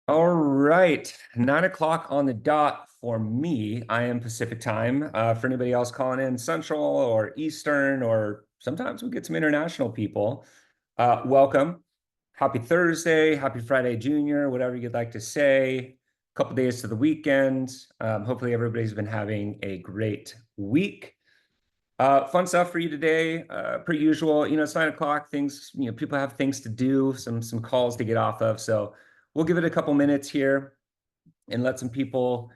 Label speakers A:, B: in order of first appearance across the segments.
A: All right, 9 o'clock on the dot for me. I am Pacific time. For anybody else calling in Central or Eastern, or sometimes we get some international people, welcome. Happy Thursday, happy Friday, Junior, whatever you'd like to say. A couple days to the weekend. Hopefully, everybody's been having a great week. Fun stuff for you today. Per usual, it's 9 o'clock. Things, people have things to do, some calls to get off of. So we'll give it a couple minutes here and let some people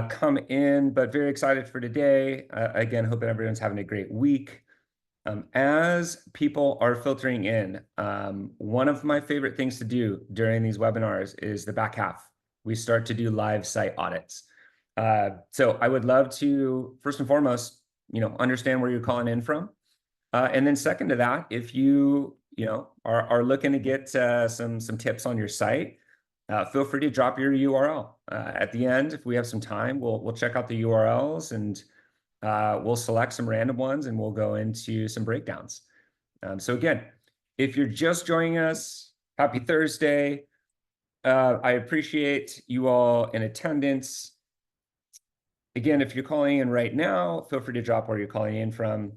A: come in. But very excited for today. Again, hoping everyone's having a great week. As people are filtering in, one of my favorite things to do during these webinars is the back half. We start to do live site audits. So I would love to, first and foremost, understand where you're calling in from. And then second to that, if are looking to get some tips on your site, feel free to drop your URL. At the end, if we have some time, we'll check out the URLs and we'll select some random ones and we'll go into some breakdowns. So again, if you're just joining us, happy Thursday. I appreciate you all in attendance. Again, if you're calling in right now, feel free to drop where you're calling in from.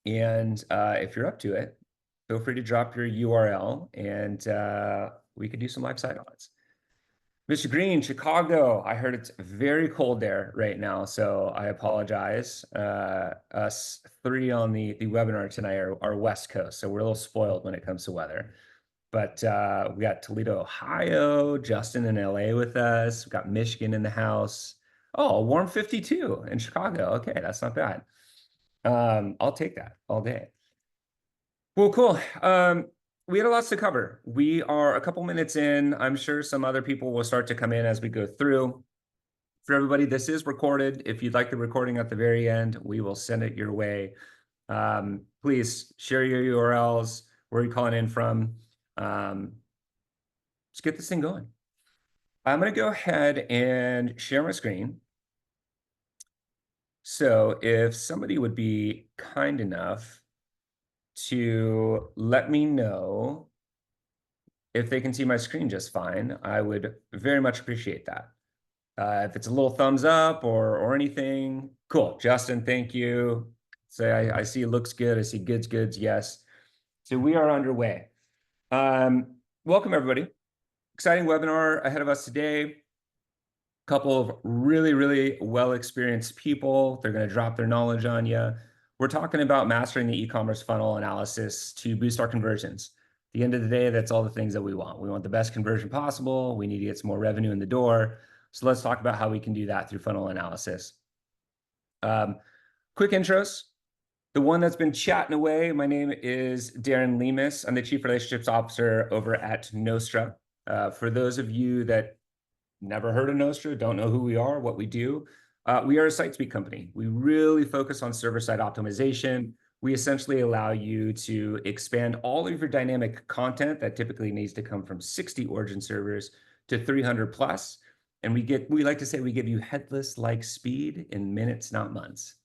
A: And if you're up to it, feel free to drop your URL and we could do some live site audits. Mr. Green, Chicago, I heard it's very cold there right now, so I apologize. Us three on the webinar tonight are West Coast, so we're a little spoiled when it comes to weather. But we got Toledo, Ohio, Justin in LA with us. We got Michigan in the house. Oh, warm 52 in Chicago. Okay, that's not bad. I'll take that all day. Well, cool. We had a lot to cover. We are a couple minutes in. I'm sure some other people will start to come in as we go through. For everybody, this is recorded. If you'd like the recording at the very end, we will send it your way. Please share your URLs, where you're calling in from. Let's get this thing going. I'm going to go ahead and share my screen. So if somebody would be kind enough to let me know if they can see my screen just fine, I would very much appreciate that. If it's a little thumbs up or anything, cool. Justin, thank you. Say I see it looks good. I see goods, yes. So we are underway. Welcome everybody. Exciting webinar ahead of us today. Couple of really well-experienced people. They're going to drop their knowledge on you. We're talking about mastering the e-commerce funnel analysis to boost our conversions. At the end of the day, that's all the things that we want. We want the best conversion possible. We need to get some more revenue in the door. So let's talk about how we can do that through funnel analysis. Quick intros. The one that's been chatting away, my name is Darren Lemus. I'm the Chief Relationships Officer over at Nostra. For those of you that never heard of Nostra, don't know who we are, what we do, we are a site speed company. We really focus on server-side optimization. We essentially allow you to expand all of your dynamic content that typically needs to come from 60 origin servers to 300 plus. And we like to say we give you headless-like speed in minutes, not months.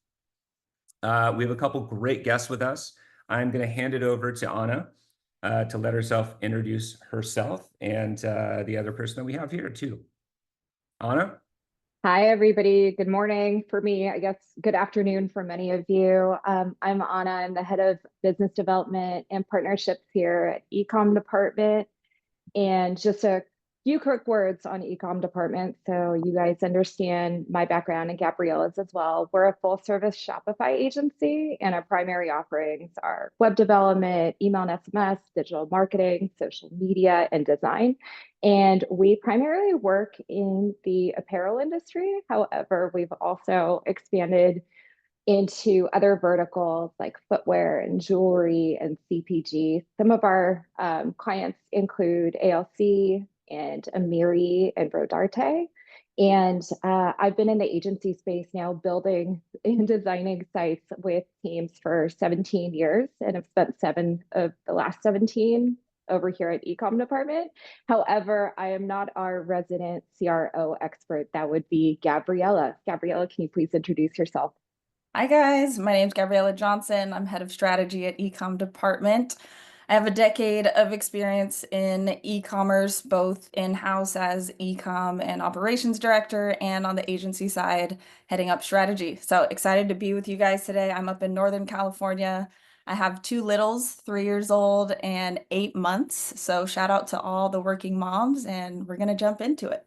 A: We have a couple great guests with us. I'm going to hand it over to Anna to let herself introduce herself and the other person that we have here too. Anna?
B: Hi, everybody. Good morning for me. I guess good afternoon for many of you. I'm Anna. I'm the head of business development and partnerships here at Ecom Department. And just a few quick words on Ecom Department so you guys understand my background and Gabriella's as well. We're a full service Shopify agency, and our primary offerings are web development, email and SMS, digital marketing, social media, and design. And we primarily work in the apparel industry. However, we've also expanded into other verticals like footwear and jewelry and CPG. Some of our clients include ALC and Amiri and Rodarte. And I've been in the agency space now building and designing sites with teams for 17 years and have spent 7 of the last 17 over here at Ecom Department. However, I am not our resident CRO expert. That would be Gabriella. Gabriella, can you please introduce yourself?
C: Hi guys, my name is Gabriella Johnson. I'm head of strategy at Ecom Department. I have a decade of experience in e-commerce, both in-house as e-com and operations director, and on the agency side, heading up strategy. So excited to be with you guys today. I'm up in Northern California. I have two littles, 3 years old and 8 months. So shout out to all the working moms, and we're gonna jump into it.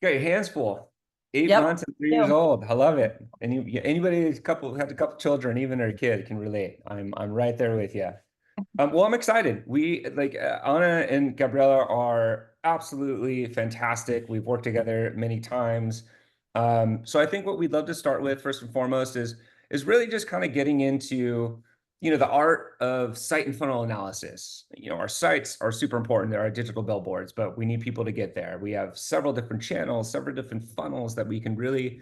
A: Got your hands full. Eight
C: Yep.
A: months and 3 years
C: You.
A: old. I love it. Anybody who's couple has a couple children, even their kid, can relate. I'm right there with you. Well, I'm excited. We like Anna and Gabriella are absolutely fantastic. We've worked together many times. So I think what we'd love to start with first and foremost is really just kind of getting into, the art of site and funnel analysis. Our sites are super important. They're our digital billboards, but we need people to get there. We have several different channels, several different funnels that we can really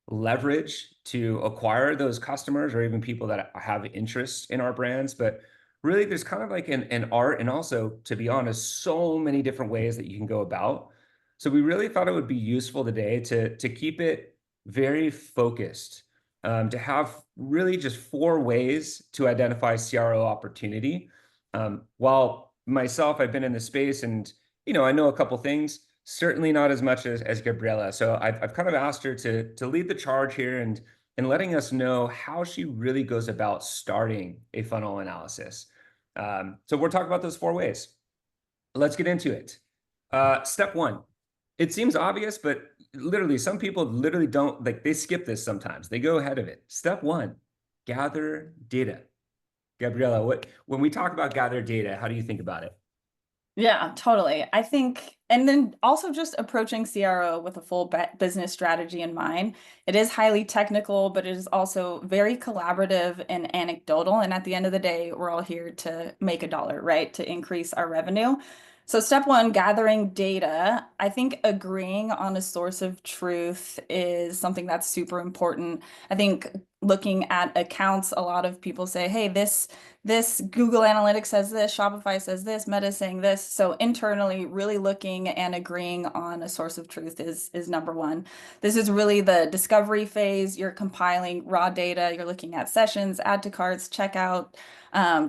A: leverage to acquire those customers or even people that have interest in our brands. But really, there's kind of like an art and also, to be honest, so many different ways that you can go about. So we really thought it would be useful today to keep it very focused, to have really just 4 ways to identify CRO opportunity. While myself, I've been in the space and I know a couple things. Certainly not as much as Gabriella. So I've kind of asked her to lead the charge here and letting us know how she really goes about starting a funnel analysis. So we're talking about those 4 ways. Let's get into it. Step one. It seems obvious, but literally some people literally don't like they skip this sometimes. They go ahead of it. Step one, gather data. Gabriella, when we talk about gather data, how do you think about it?
C: Yeah, totally. I think, and then also just approaching CRO with a full business strategy in mind. It is highly technical, but it is also very collaborative and anecdotal. And at the end of the day, we're all here to make a dollar, right? To increase our revenue. So step one, gathering data. I think agreeing on a source of truth is something that's super important. I think looking at accounts, a lot of people say, hey, this Google Analytics says this, Shopify says this, Meta saying this. So internally, really looking and agreeing on a source of truth is number one. This is really the discovery phase. You're compiling raw data, you're looking at sessions, add to carts, checkout,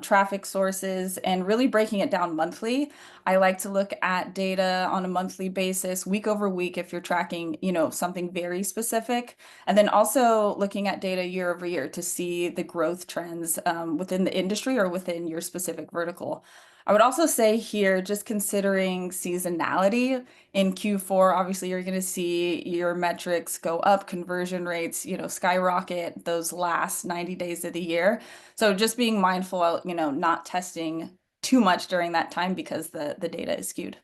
C: traffic sources, and really breaking it down monthly. I like to look at data on a monthly basis, week over week, if you're tracking, something very specific. And then also looking at data year over year to see the growth trends within the industry or within your specific vertical. I would also say here, just considering seasonality in Q4, obviously you're going to see your metrics go up, conversion rates, skyrocket those last 90 days of the year. So just being mindful, not testing too much during that time because the data is skewed.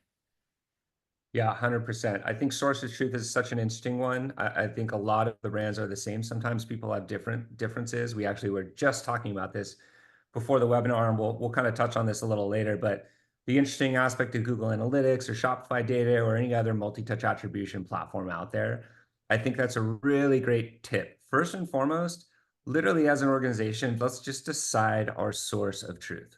A: Yeah, 100%. I think source of truth is such an interesting one. I think a lot of the brands are the same. Sometimes people have different differences. We actually were just talking about this before the webinar, and we'll kind of touch on this a little later. But the interesting aspect of Google Analytics or Shopify data or any other multi-touch attribution platform out there, I think that's a really great tip. First and foremost, literally as an organization, let's just decide our source of truth.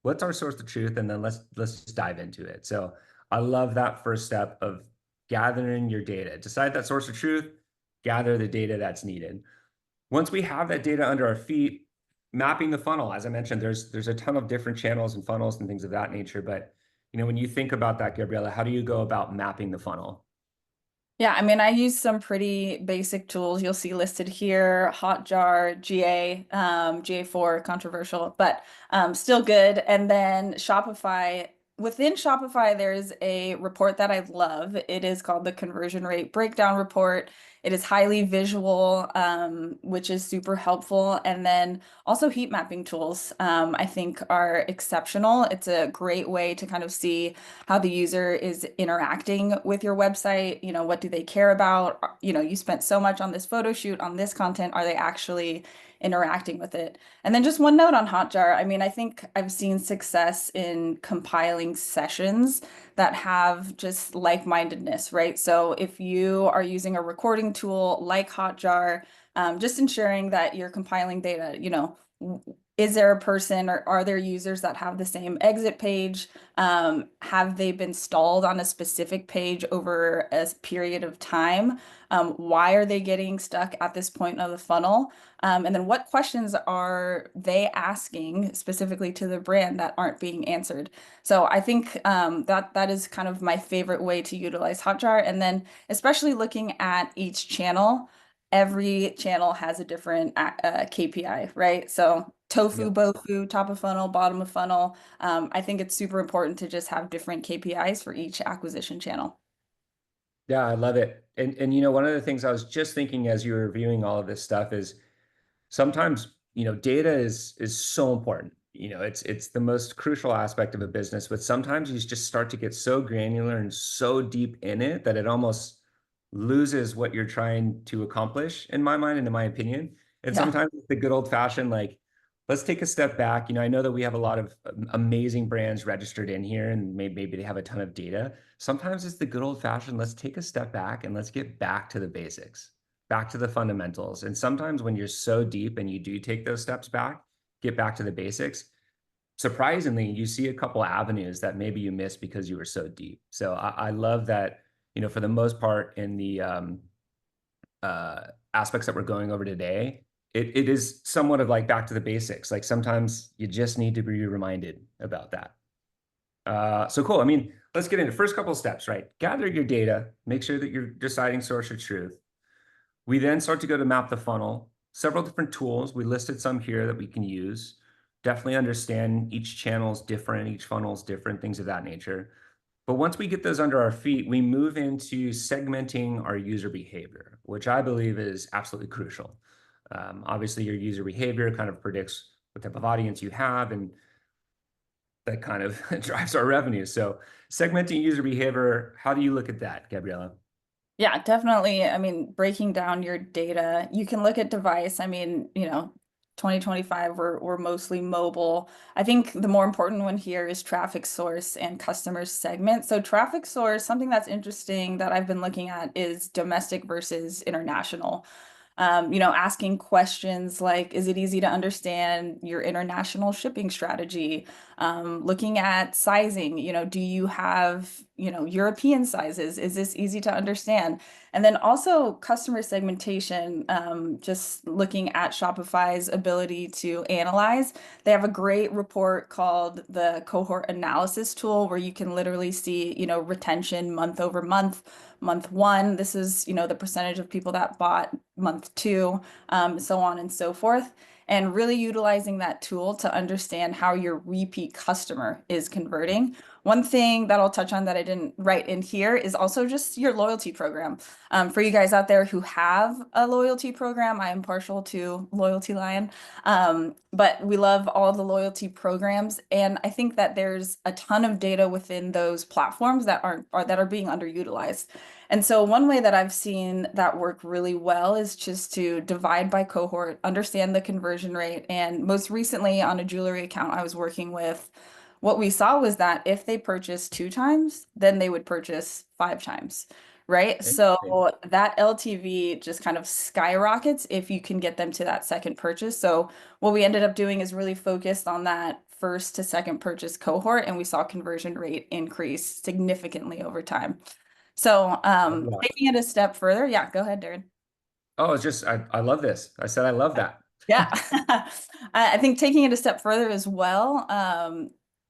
A: What's our source of truth? And then let's just dive into it. So I love that first step of gathering your data. Decide that source of truth, gather the data that's needed. Once we have that data under our feet, mapping the funnel. As I mentioned, there's a ton of different channels and funnels and things of that nature. But when you think about that, Gabriella, how do you go about mapping the funnel?
C: Yeah, I mean, I use some pretty basic tools you'll see listed here, Hotjar, GA, GA4, controversial, but still good. And then Shopify. Within Shopify, there's a report that I love. It is called the Conversion Rate Breakdown Report. It is highly visual, which is super helpful. And then also heat mapping tools, I think are exceptional. It's a great way to kind of see how the user is interacting with your website. What do they care about? You spent so much on this photo shoot, on this content. Are they actually interacting with it? And then just one note on Hotjar. I mean, I think I've seen success in compiling sessions that have just like-mindedness, right? So if you are using a recording tool like Hotjar, just ensuring that you're compiling data, is there a person or are there users that have the same exit page? Have they been stalled on a specific page over a period of time? Why are they getting stuck at this point of the funnel? And then what questions are they asking specifically to the brand that aren't being answered? So I think that is kind of my favorite way to utilize Hotjar. And then especially looking at each channel, every channel has a different KPI, right? So tofu,
A: Yep.
C: bofu, top of funnel, bottom of funnel. I think it's super important to just have different KPIs for each acquisition channel.
A: Yeah, I love it. And you know, one of the things I was just thinking as you were reviewing all of this stuff is sometimes, you know, data is so important. You know, it's the most crucial aspect of a business, but sometimes you just start to get so granular and so deep in it that it almost loses what you're trying to accomplish, in my mind and in my opinion. And
C: Yeah.
A: sometimes it's the good old fashioned, like, let's take a step back. You know, I know that we have a lot of amazing brands registered in here and maybe they have a ton of data. Sometimes it's the good old fashioned, let's take a step back and let's get back to the basics, back to the fundamentals. And sometimes when you're so deep and you do take those steps back, get back to the basics, surprisingly, you see a couple avenues that maybe you missed because you were so deep. So I love that, you know, for the most part in the aspects that we're going over today, it is somewhat of like back to the basics. Like sometimes you just need to be reminded about that. So cool. I mean, let's get into first couple of steps, right? Gather your data, make sure that you're deciding source of truth. We then start to go to map the funnel, several different tools. We listed some here that we can use. Definitely understand each channel is different, each funnel is different, things of that nature. But once we get those under our feet, we move into segmenting our user behavior, which I believe is absolutely crucial. Obviously, your user behavior kind of predicts what type of audience you have, and that kind of drives our revenue. So segmenting user behavior, how do you look at that, Gabriella?
C: Yeah, definitely. I mean, breaking down your data, you can look at device. I mean, 2025, we're mostly mobile. I think the more important one here is traffic source and customer segment. So traffic source, something that's interesting that I've been looking at is domestic versus international. Asking questions like, is it easy to understand your international shipping strategy? Looking at sizing, do you have, European sizes? Is this easy to understand? And then also customer segmentation, just looking at Shopify's ability to analyze. They have a great report called the cohort analysis tool where you can literally see, retention month over month. Month one, this is, the percentage of people that bought month two, so on and so forth. And really utilizing that tool to understand how your repeat customer is converting. One thing that I'll touch on that I didn't write in here is also just your loyalty program. For you guys out there who have a loyalty program, I am partial to Loyalty Lion, but we love all the loyalty programs, and I think that there's a ton of data within those platforms that are being underutilized. And so one way that I've seen that work really well is just to divide by cohort, understand the conversion rate, and most recently on a jewelry account I was working with, what we saw was that if they purchased 2 times, then they would purchase 5 times, right? So
A: Interesting.
C: that LTV just kind of skyrockets if you can get them to that second purchase. So what we ended up doing is really focused on that first to second purchase cohort, and we saw conversion rate increase significantly over time. So
A: Love that.
C: taking it a step further, yeah, go ahead, Darren.
A: Oh, it's just I love this. I said I love that.
C: Yeah. I think taking it a step further as well,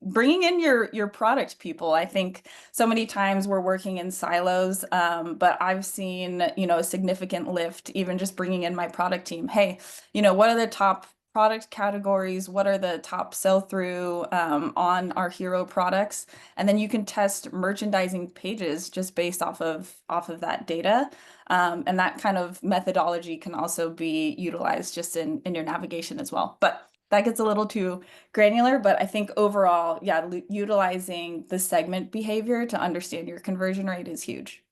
C: bringing in your product people. I think so many times we're working in silos, but I've seen, a significant lift, even just bringing in my product team. Hey, what are the top product categories? What are the top sell-through on our hero products? And then you can test merchandising pages just based off of that data. And that kind of methodology can also be utilized just in your navigation as well. But that gets a little too granular, but I think overall, yeah, utilizing the segment behavior to understand your conversion rate is huge.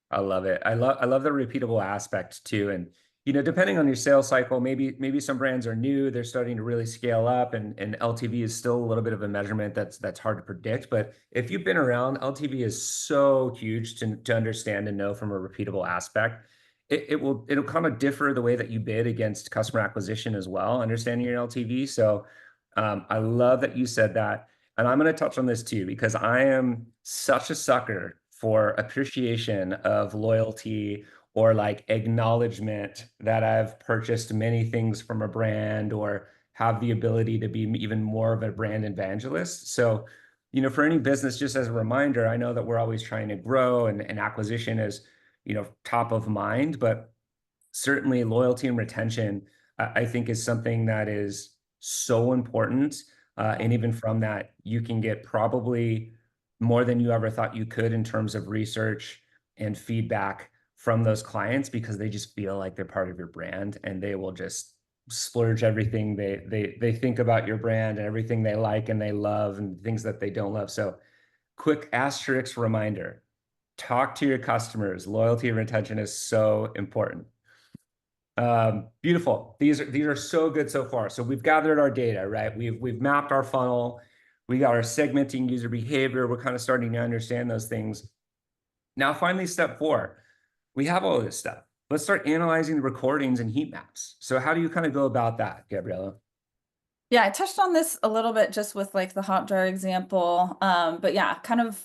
A: I love it. I love the repeatable aspect too. And you know, depending on your sales cycle, maybe some brands are new, they're starting to really scale up, and LTV is still a little bit of a measurement that's hard to predict. But if you've been around, LTV is so huge to understand and know from a repeatable aspect. it'll kind of differ the way that you bid against customer acquisition as well, understanding your LTV. So I love that you said that. And I'm going to touch on this too, because I am such a sucker for appreciation of loyalty or like acknowledgement that I've purchased many things from a brand or have the ability to be even more of a brand evangelist. So, for any business, just as a reminder, I know that we're always trying to grow and acquisition is, top of mind, but certainly loyalty and retention, I think is something that is so important. And even from that, you can get probably more than you ever thought you could in terms of research and feedback from those clients because they just feel like they're part of your brand and they will just splurge everything they think about your brand and everything they like and they love and things that they don't love. So quick asterisk reminder, talk to your customers. Loyalty and retention is so important. Beautiful. These are so good so far. So we've gathered our data, right? We've mapped our funnel. We got our segmenting user behavior. We're kind of starting to understand those things. Now, finally, step 4. We have all this stuff. Let's start analyzing the recordings and heat maps. So how do you kind of go about that, Gabriella?
C: Yeah, I touched on this a little bit just with like the hot jar example. But yeah, kind of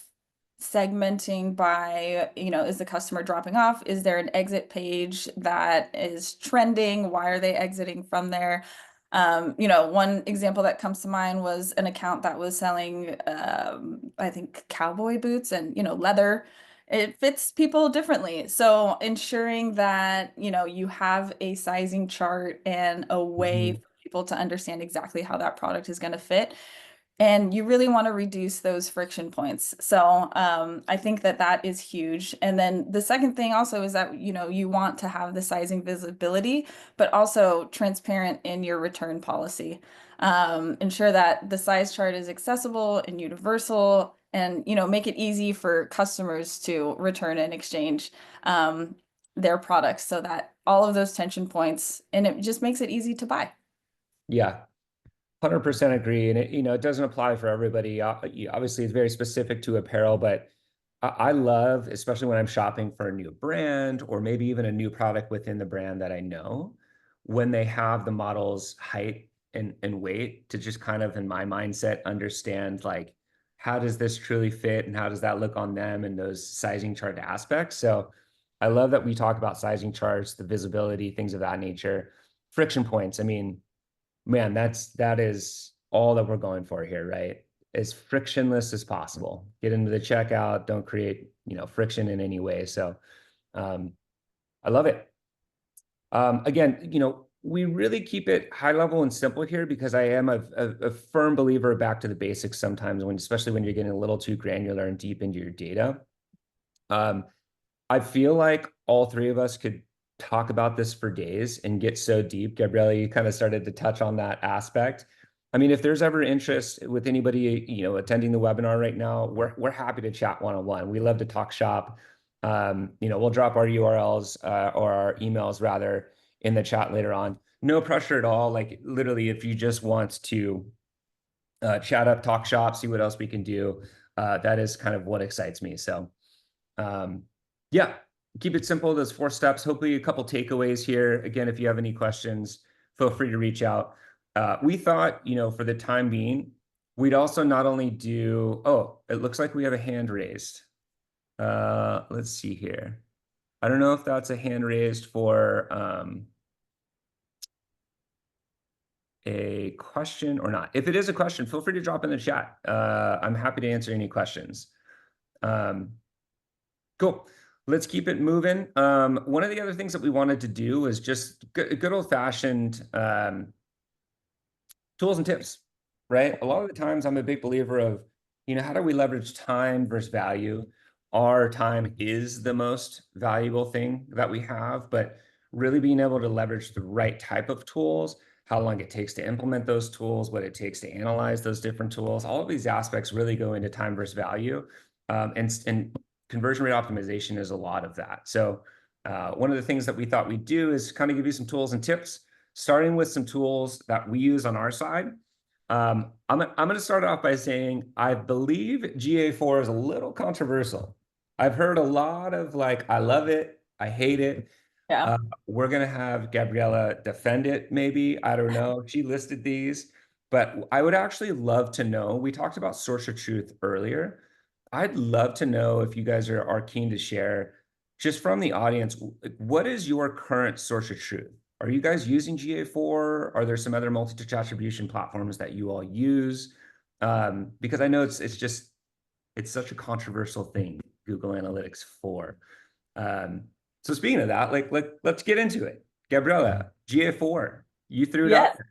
C: segmenting by, is the customer dropping off? Is there an exit page that is trending? Why are they exiting from there? One example that comes to mind was an account that was selling, I think, cowboy boots and, leather. It fits people differently. So ensuring that, you have a sizing chart and a way for people to understand exactly how that product is going to fit. And you really want to reduce those friction points. So I think that is huge. And then the second thing also is that, you want to have the sizing visibility, but also transparent in your return policy. Ensure that the size chart is accessible and universal and, make it easy for customers to return and exchange their products so that all of those tension points, and it just makes it easy to buy.
A: Yeah, 100% agree. And it doesn't apply for everybody. Obviously, it's very specific to apparel, but I love, especially when I'm shopping for a new brand or maybe even a new product within the brand that I know, when they have the model's height and weight to just kind of, in my mindset, understand like, how does this truly fit and how does that look on them and those sizing chart aspects. So I love that we talk about sizing charts, the visibility, things of that nature. Friction points. I mean, man, that is all that we're going for here, right? As frictionless as possible. Get into the checkout, don't create, friction in any way. So I love it. Again, we really keep it high level and simple here because I am a firm believer back to the basics sometimes especially when you're getting a little too granular and deep into your data. I feel like all three of us could talk about this for days and get so deep. Gabriella, you kind of started to touch on that aspect. I mean, if there's ever interest with anybody, attending the webinar right now, we're happy to chat one-on-one. We love to talk shop. We'll drop our URLs or our emails rather in the chat later on. No pressure at all. Like literally, if you just want to chat up, talk shop, see what else we can do, that is kind of what excites me. So yeah, keep it simple. Those 4 steps, hopefully a couple takeaways here. Again, if you have any questions, feel free to reach out. We thought, for the time being, we'd also not only do, oh, it looks like we have a hand raised. Let's see here. I don't know if that's a hand raised for a question or not. If it is a question, feel free to drop in the chat. I'm happy to answer any questions. Cool. Let's keep it moving. One of the other things that we wanted to do was just good old-fashioned tools and tips, right? A lot of the times I'm a big believer of, how do we leverage time versus value? Our time is the most valuable thing that we have, but really being able to leverage the right type of tools, how long it takes to implement those tools, what it takes to analyze those different tools, all of these aspects really go into time versus value. And conversion rate optimization is a lot of that. So one of the things that we thought we'd do is kind of give you some tools and tips, starting with some tools that we use on our side. I'm going to start off by saying I believe GA4 is a little controversial. I've heard a lot of like, I love it, I hate it.
C: Yeah.
A: We're gonna have Gabriella defend it, maybe. I don't know. She listed these, but I would actually love to know. We talked about source of truth earlier. I'd love to know if you guys are keen to share, just from the audience, what is your current source of truth? Are you guys using GA4? Are there some other multi-touch attribution platforms that you all use? Because I know it's such a controversial thing, Google Analytics 4. Um, so speaking of that, let's get into it. Gabriella, GA4, you threw it out
C: Yes.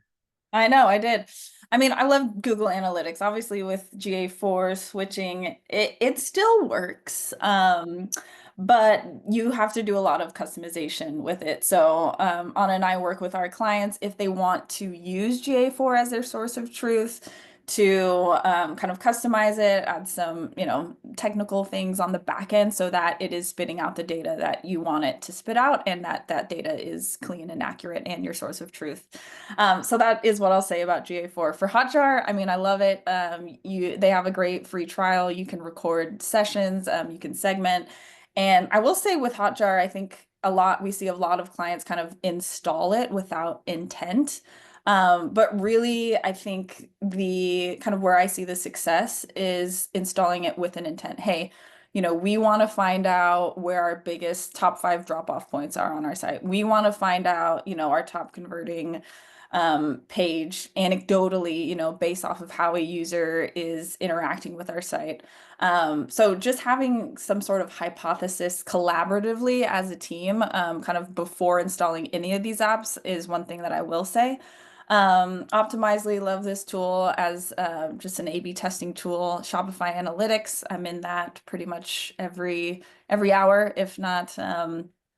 C: I know, I did. I mean, I love Google Analytics. Obviously, with GA4 switching, it still works. But you have to do a lot of customization with it. So, Anna and I work with our clients if they want to use GA4 as their source of truth to kind of customize it, add some, technical things on the back end so that it is spitting out the data that you want it to spit out and that that data is clean and accurate and your source of truth. So that is what I'll say about GA4. For Hotjar, I mean, I love it. They have a great free trial. You can record sessions, you can segment. And I will say with Hotjar, I think we see a lot of clients kind of install it without intent. But really, I think the kind of where I see the success is installing it with an intent. Hey, we want to find out where our biggest top 5 drop-off points are on our site. We want to find out, our top converting page anecdotally, based off of how a user is interacting with our site. So just having some sort of hypothesis collaboratively as a team, kind of before installing any of these apps is one thing that I will say. Optimizely love this tool as just an A/B testing tool. Shopify Analytics, I'm in that pretty much every hour, if not,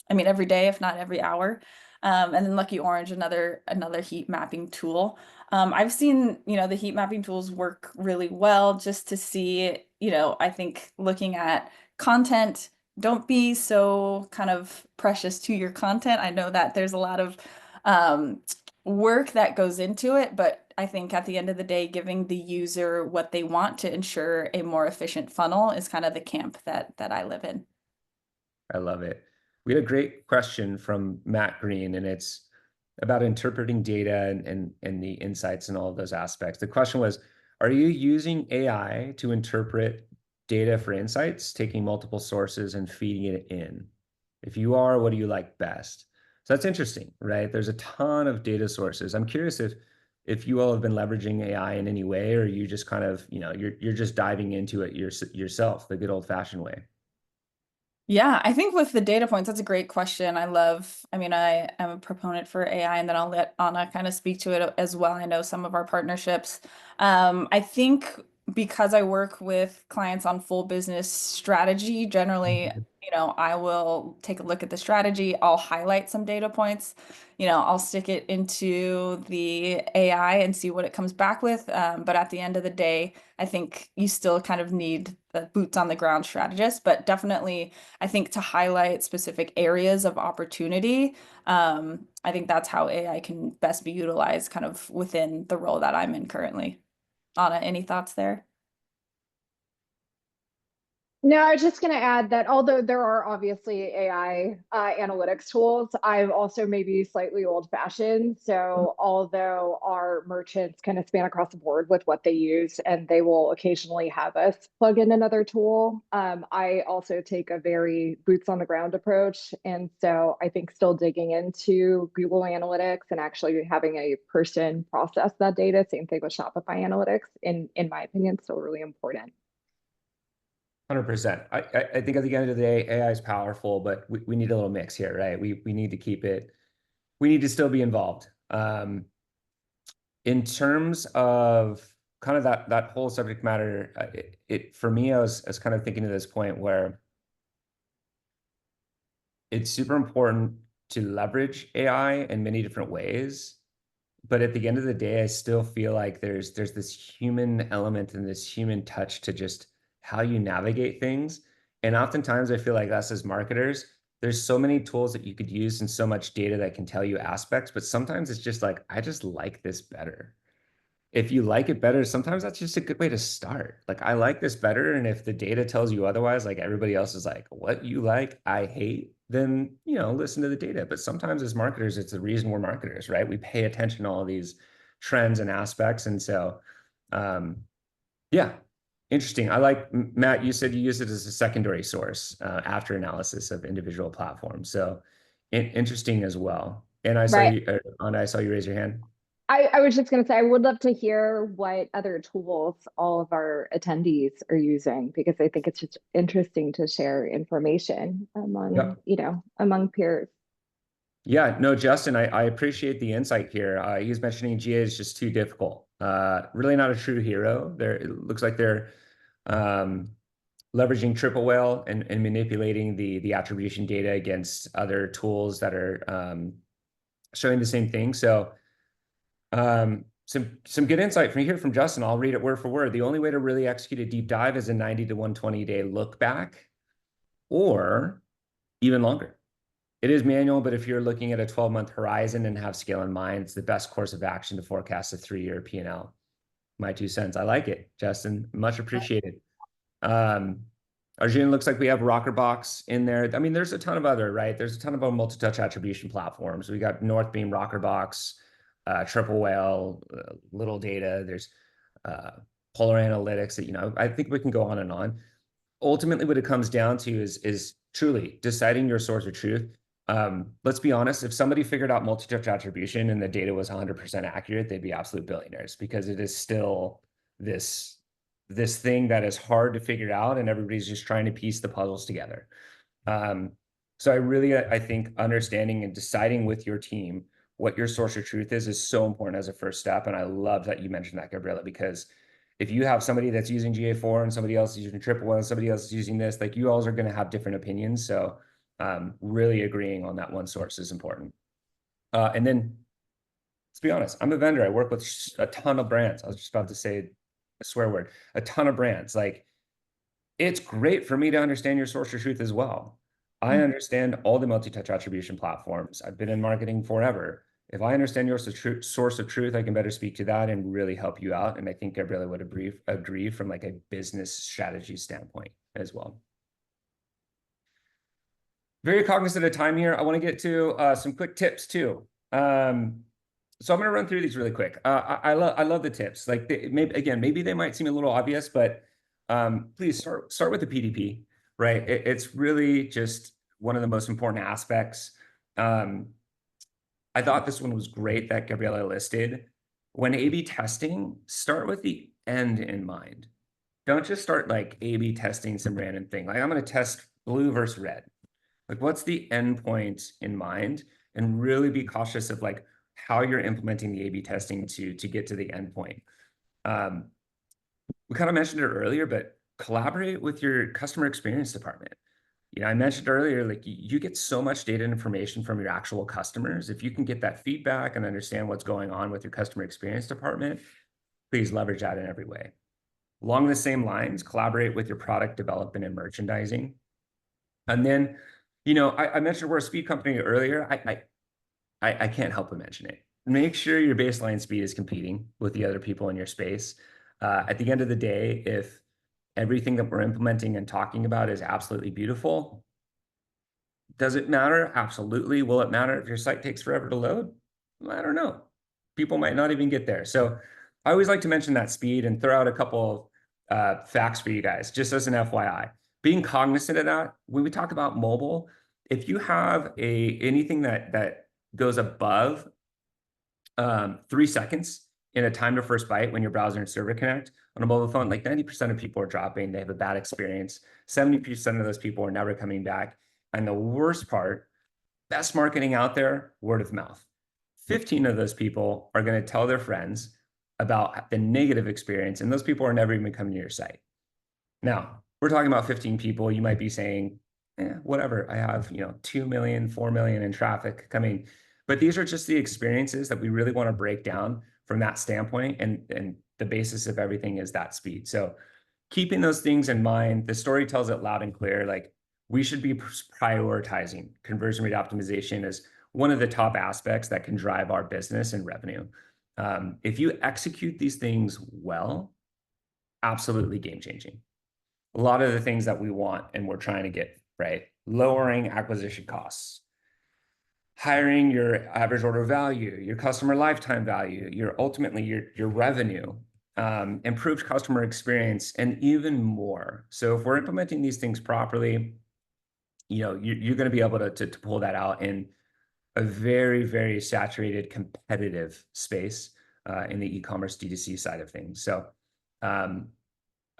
C: every day, if not every hour. And then Lucky Orange, another heat mapping tool. I've seen, the heat mapping tools work really well just to see, I think looking at content, don't be so kind of precious to your content. I know that there's a lot of work that goes into it, but I think at the end of the day, giving the user what they want to ensure a more efficient funnel is kind of the camp that I live in.
A: I love it. We had a great question from Matt Green, and it's about interpreting data and the insights and all of those aspects. The question was, are you using AI to interpret data for insights, taking multiple sources and feeding it in? If you are, what do you like best? So that's interesting, right? There's a ton of data sources. I'm curious if you all have been leveraging AI in any way, or you just kind of, you're just diving into it yourself, the good old-fashioned way.
C: Yeah, I think with the data points, that's a great question. I am a proponent for AI, and then I'll let Anna kind of speak to it as well. I know some of our partnerships. I think because I work with clients on full business strategy, generally, I will take a look at the strategy. I'll highlight some data points. I'll stick it into the AI and see what it comes back with. But at the end of the day, I think you still kind of need the boots on the ground strategist, but definitely I think to highlight specific areas of opportunity, I think that's how AI can best be utilized kind of within the role that I'm in currently. Anna, any thoughts there?
B: No, I was just going to add that although there are obviously AI analytics tools, I'm also maybe slightly old-fashioned. So although our merchants kind of span across the board with what they use, and they will occasionally have us plug in another tool, I also take a very boots on the ground approach. And so I think still digging into Google Analytics and actually having a person process that data, same thing with Shopify Analytics, in my opinion, still really important.
A: 100%. I think at the end of the day, AI is powerful, but we need a little mix here, right? We need to keep it, we need to still be involved. In terms of kind of that whole subject matter, for me, I was kind of thinking to this point where it's super important to leverage AI in many different ways. But at the end of the day, I still feel like there's this human element and this human touch to just how you navigate things. And oftentimes I feel like us as marketers, there's so many tools that you could use and so much data that can tell you aspects, but sometimes it's just like, I just like this better. If you like it better, sometimes that's just a good way to start. Like, I like this better. And if the data tells you otherwise, like everybody else is like, what you like, I hate, then, listen to the data. But sometimes as marketers, it's the reason we're marketers, right? We pay attention to all these trends and aspects. And so, yeah, interesting. I like, Matt, you said you use it as a secondary source after analysis of individual platforms. So interesting as well. And
B: Right.
A: Anna, I saw you raise your hand.
B: I was just going to say, I would love to hear what other tools all of our attendees are using, because I think it's just interesting to share information among,
A: Yep.
B: Among peers.
A: Yeah, no, Justin, I appreciate the insight here. He was mentioning GA is just too difficult. Really not a true hero. It looks like they're um, leveraging triple whale and manipulating the attribution data against other tools that are showing the same thing. So some good insight from here from Justin. I'll read it word for word. The only way to really execute a deep dive is a 90 to 120 day look back, or even longer. It is manual, but if you're looking at a 12-month horizon and have scale in mind, it's the best course of action to forecast a 3-year P&L. My 2 cents. I like it, Justin. Much appreciated. Arjun, looks like we have Rockerbox in there. I mean, there's a ton of other, right? There's a ton of multi-touch attribution platforms. We got Northbeam, Rockerbox, Triple Whale, Little Data. There's Polar Analytics. That I think we can go on and on. Ultimately, what it comes down to is truly deciding your source of truth. Let's be honest, if somebody figured out multi-touch attribution and the data was 100% accurate, they'd be absolute billionaires, because it is still this thing that is hard to figure out, and everybody's just trying to piece the puzzles together. So I think understanding and deciding with your team what your source of truth is so important as a first step. And I love that you mentioned that, Gabriella, because if you have somebody that's using GA4 and somebody else is using triple whale and somebody else is using this, like, you all are going to have different opinions. So really agreeing on that one source is important. And then, let's be honest, I'm a vendor. I work with a ton of brands. I was just about to say a swear word, a ton of brands. Like, it's great for me to understand your source of truth as well. I understand all the multi-touch attribution platforms. I've been in marketing forever. If I understand your source of truth, I can better speak to that and really help you out. And I think Gabriella would agree from like a business strategy standpoint as well. Very cognizant of time here. I want to get to some quick tips too. So I'm going to run through these really quick. I love the tips. Like, maybe they might seem a little obvious, but please start with the PDP, right? It's really just one of the most important aspects. I thought this one was great that Gabriella listed. When A/B testing, start with the end in mind. Don't just start like A/B testing some random thing. Like, I'm going to test blue versus red. Like, what's the end point in mind? And really be cautious of like how you're implementing the A/B testing to get to the end point. We kind of mentioned it earlier, but collaborate with your customer experience department. I mentioned earlier, like, you get so much data and information from your actual customers. If you can get that feedback and understand what's going on with your customer experience department, please leverage that in every way. Along the same lines, collaborate with your product development and merchandising. And then, I mentioned we're a speed company earlier. I can't help but mention it. Make sure your baseline speed is competing with the other people in your space. At the end of the day, if everything that we're implementing and talking about is absolutely beautiful, does it matter? Absolutely. Will it matter if your site takes forever to load? I don't know. People might not even get there. So I always like to mention that speed and throw out a couple of facts for you guys, just as an FYI. Being cognizant of that, when we talk about mobile, if you have anything that goes above 3 seconds in a time to first byte when your browser and server connect on a mobile phone, like 90% of people are dropping. They have a bad experience. 70% of those people are never coming back. And the worst part, best marketing out there, word of mouth. 15 of those people are going to tell their friends about the negative experience, and those people are never even coming to your site. Now, we're talking about 15 people. You might be saying, whatever, I have 2 million, 4 million in traffic coming. But these are just the experiences that we really want to break down from that standpoint. And the basis of everything is that speed. So keeping those things in mind, the story tells it loud and clear. Like, we should be prioritizing conversion rate optimization as one of the top aspects that can drive our business and revenue. If you execute these things well, absolutely game changing. A lot of the things that we want and we're trying to get right lowering acquisition costs, hiring your average order value, your customer lifetime value, ultimately your revenue, improved customer experience, and even more. So if we're implementing these things properly, you're going to be able to pull that out in a very, very saturated, competitive space in the e-commerce D2C side of things. So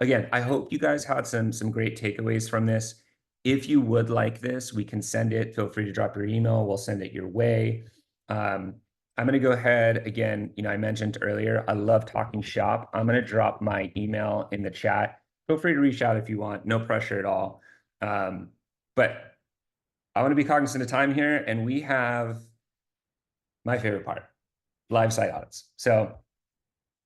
A: again, I hope you guys had some great takeaways from this. If you would like this, we can send it. Feel free to drop your email. We'll send it your way. I'm going to go ahead again. I mentioned earlier, I love talking shop. I'm going to drop my email in the chat. Feel free to reach out if you want. No pressure at all. But I want to be cognizant of time here, and we have my favorite part, live site audits. So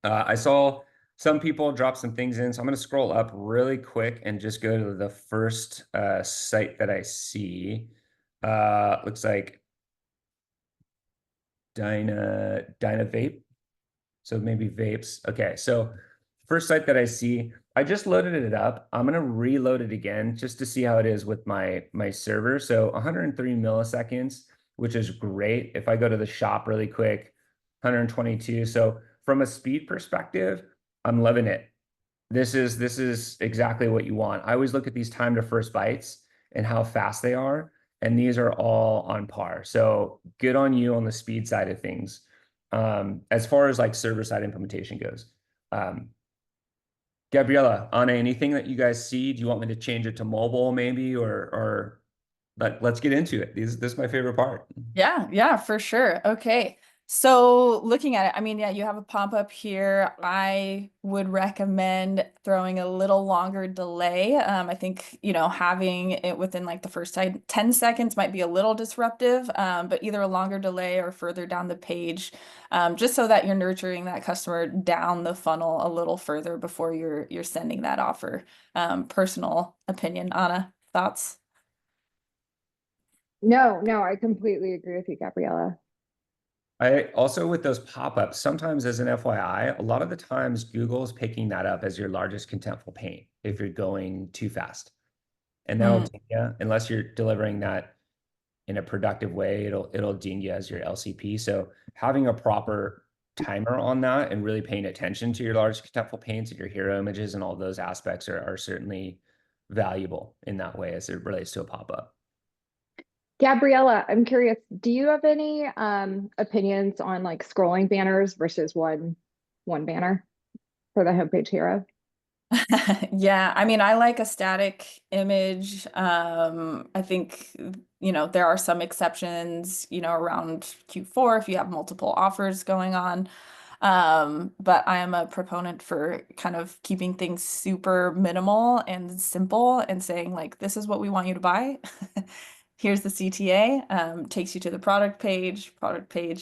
A: I saw some people drop some things in, so I'm going to scroll up really quick and just go to the first site that I see. Looks like Dyna Vape. So maybe vapes. Okay, so first site that I see, I just loaded it up. I'm gonna reload it again just to see how it is with my server. So 103 milliseconds, which is great. If I go to the shop really quick, 122. So from a speed perspective, I'm loving it. This is exactly what you want. I always look at these time to first bytes and how fast they are, and these are all on par. So good on you on the speed side of things. As far as like server side implementation goes. Gabriella, Anna, anything that you guys see? Do you want me to change it to mobile maybe, or let's get into it. This is my favorite part.
C: Yeah, for sure. Okay. So looking at it, I mean, yeah, you have a pop-up here. I would recommend throwing a little longer delay. I think, having it within like the first 10 seconds might be a little disruptive, but either a longer delay or further down the page, just so that you're nurturing that customer down the funnel a little further before you're sending that offer. Personal opinion. Anna, thoughts?
B: No, I completely agree with you, Gabriella.
A: I also, with those pop-ups, sometimes as an FYI, a lot of the times Google is picking that up as your largest contentful paint if you're going too fast. And that'll ding you, unless you're delivering that in a productive way, it'll ding you as your LCP. So having a proper timer on that and really paying attention to your large contentful paints and your hero images and all those aspects are certainly valuable in that way as it relates to a pop-up.
B: Gabriella, I'm curious, do you have any opinions on like scrolling banners versus one banner for the homepage hero?
C: Yeah, I mean, I like a static image. I think, there are some exceptions, around Q4 if you have multiple offers going on. But I am a proponent for kind of keeping things super minimal and simple and saying like, this is what we want you to buy. Here's the CTA, takes you to the product page,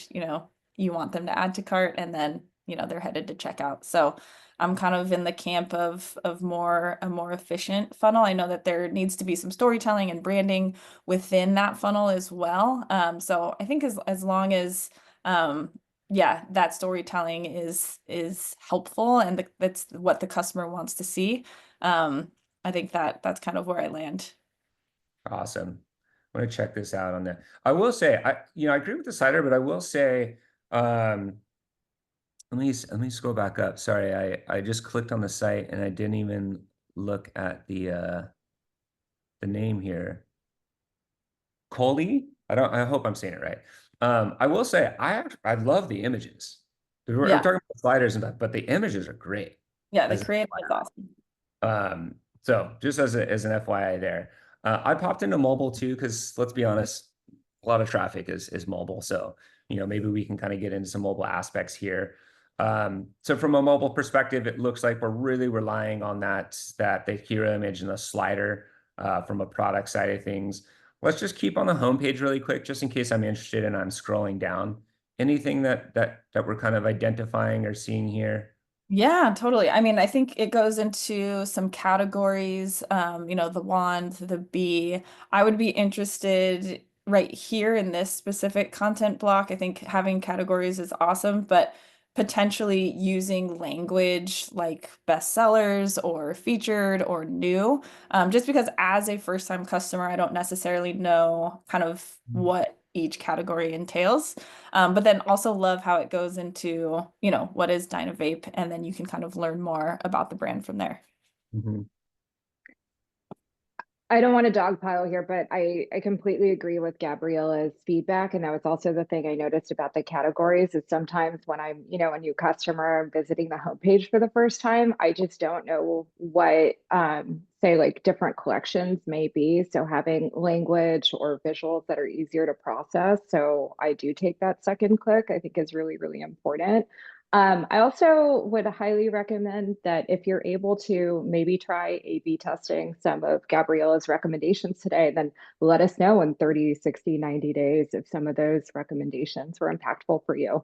C: you want them to add to cart, and then, they're headed to checkout. So I'm kind of in the camp of a more efficient funnel. I know that there needs to be some storytelling and branding within that funnel as well. So I think as long as yeah, that storytelling is helpful and that's what the customer wants to see. I think that's kind of where I land.
A: Awesome. I'm gonna check this out on there. I will say, I agree with the cider, but I will say, let me scroll back up. Sorry, I just clicked on the site and I didn't even look at the name here. Coley? I hope I'm saying it right. I will say I love the images. We're
C: Yeah.
A: talking about sliders and that, but the images are great.
C: Yeah, the
A: As
C: creative is awesome.
A: so just as an FYI there. I popped into mobile too, because let's be honest, a lot of traffic is mobile. So, maybe we can kind of get into some mobile aspects here. So from a mobile perspective, it looks like we're really relying on the hero image and the slider from a product side of things. Let's just keep on the homepage really quick, just in case I'm interested and I'm scrolling down. Anything that we're kind of identifying or seeing here?
C: Yeah, totally. I mean, I think it goes into some categories, the wand, the bee. I would be interested right here in this specific content block. I think having categories is awesome, but potentially using language like bestsellers or featured or new, just because as a first-time customer, I don't necessarily know kind of what each category entails. But then also love how it goes into, what is Dynavape, and then you can kind of learn more about the brand from there.
A: Mhm.
B: I don't want to dogpile here, but I completely agree with Gabriella's feedback. And that was also the thing I noticed about the categories is sometimes when I'm, a new customer, I'm visiting the homepage for the first time, I just don't know what, say, like different collections may be. So having language or visuals that are easier to process. So I do take that second click, I think is really, really important. I also would highly recommend that if you're able to maybe try A/B testing some of Gabriella's recommendations today, then let us know in 30, 60, 90 days if some of those recommendations were impactful for you.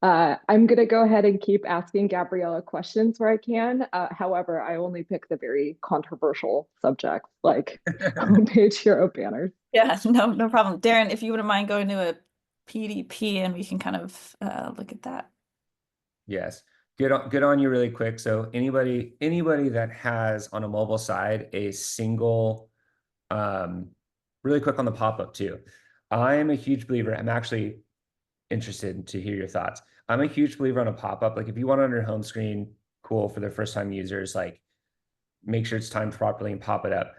B: I'm going to go ahead and keep asking Gabriella questions where I can. However, I only pick the very controversial subjects like homepage hero banners.
C: Yeah, no problem. Darren, if you wouldn't mind going to a PDP and we can kind of look at that.
A: Yes. Good on you really quick. So anybody that has on a mobile side a single really quick on the pop-up too. I'm a huge believer. I'm actually interested to hear your thoughts. I'm a huge believer on a pop-up. Like if you want it on your home screen, cool for their first time users, like make sure it's timed properly and pop it up.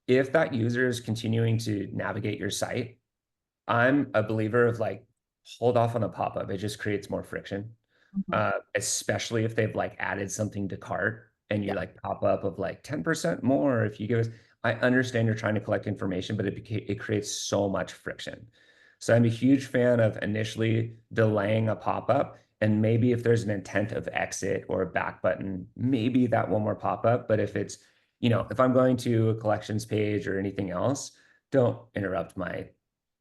A: If that user is continuing to navigate your site, I'm a believer of like hold off on the pop-up. It just creates more friction.
C: Mhm.
A: Especially if they've like added something to cart and you
C: Yeah.
A: like pop up of like 10% more if you give us. I understand you're trying to collect information, but it creates so much friction. So I'm a huge fan of initially delaying a pop-up, and maybe if there's an intent of exit or a back button, maybe that one more pop-up. But if it's, if I'm going to a collections page or anything else, don't interrupt my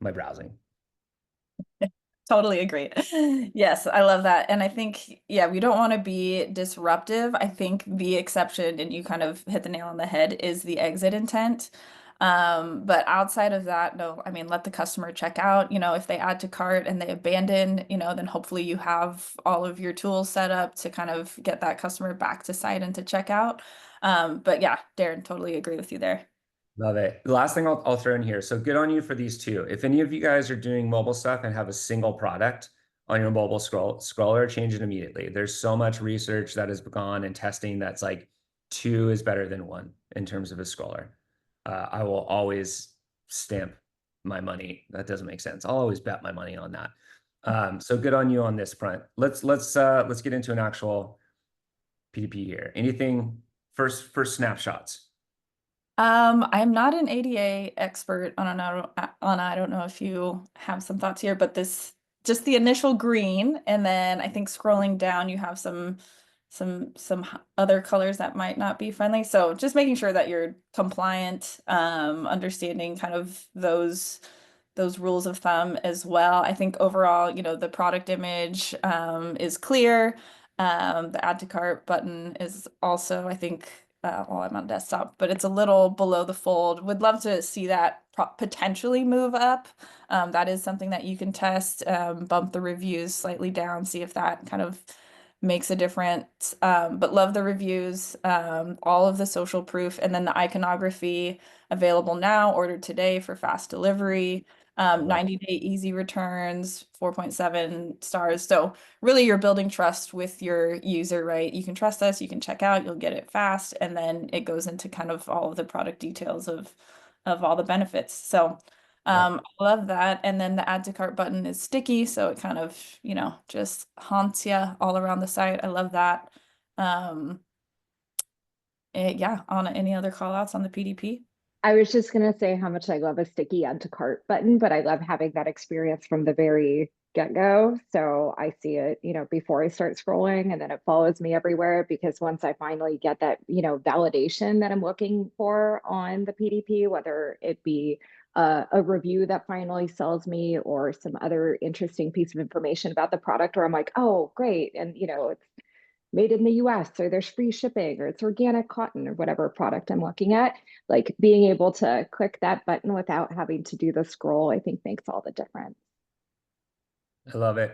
A: browsing.
C: Totally agree. Yes, I love that. And I think, yeah, we don't want to be disruptive. I think the exception, and you kind of hit the nail on the head, is the exit intent. But outside of that, no, I mean, let the customer check out. If they add to cart and they abandon, then hopefully you have all of your tools set up to kind of get that customer back to site and to check out. But yeah, Darren, totally agree with you there.
A: Love it. The last thing I'll throw in here. So good on you for these two. If any of you guys are doing mobile stuff and have a single product on your mobile scroller, change it immediately. There's so much research that has gone and testing that's like two is better than one in terms of a scroller. I will always stamp my money. That doesn't make sense. I'll always bet my money on that. So good on you on this front. Let's get into an actual PDP here. Anything first snapshots.
C: I'm not an ADA expert I don't know if you have some thoughts here, but this just the initial green, and then I think scrolling down you have some other colors that might not be friendly. So just making sure that you're compliant, understanding kind of those rules of thumb as well. I think overall, the product image is clear. The add to cart button is also, I think, well, I'm on desktop, but it's a little below the fold. Would love to see that potentially move up. That is something that you can test, bump the reviews slightly down, see if that kind of makes a difference. But love the reviews, all of the social proof, and then the iconography available now, ordered today for fast delivery. 90-day easy returns, 4.7 stars. So really you're building trust with your user, right? You can trust us, you can check out, you'll get it fast, and then it goes into kind of all of the product details of all the benefits. So
A: Yeah.
C: I love that. And then the add to cart button is sticky, so it kind of, just haunts you all around the site. I love that. Um, yeah, on any other call outs on the PDP?
B: I was just gonna say how much I love a sticky add to cart button, but I love having that experience from the very get-go. So I see it, before I start scrolling, and then it follows me everywhere because once I finally get that, validation that I'm looking for on the PDP, whether it be a review that finally sells me or some other interesting piece of information about the product, or I'm like, oh, great. And it's made in the US or there's free shipping or it's organic cotton or whatever product I'm looking at, like being able to click that button without having to do the scroll, I think makes all the difference.
A: I love it.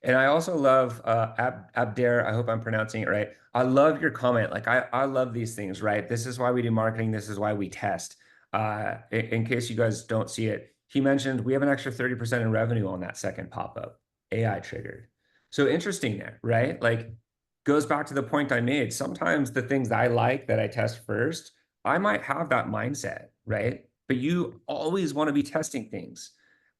A: And I also love Abder. I hope I'm pronouncing it right. I love your comment. Like I love these things, right? This is why we do marketing. This is why we test. In case you guys don't see it, he mentioned we have an extra 30% in revenue on that second pop-up, AI triggered. So interesting there, right? Like goes back to the point I made. Sometimes the things that I like that I test first, I might have that mindset, right? But you always want to be testing things.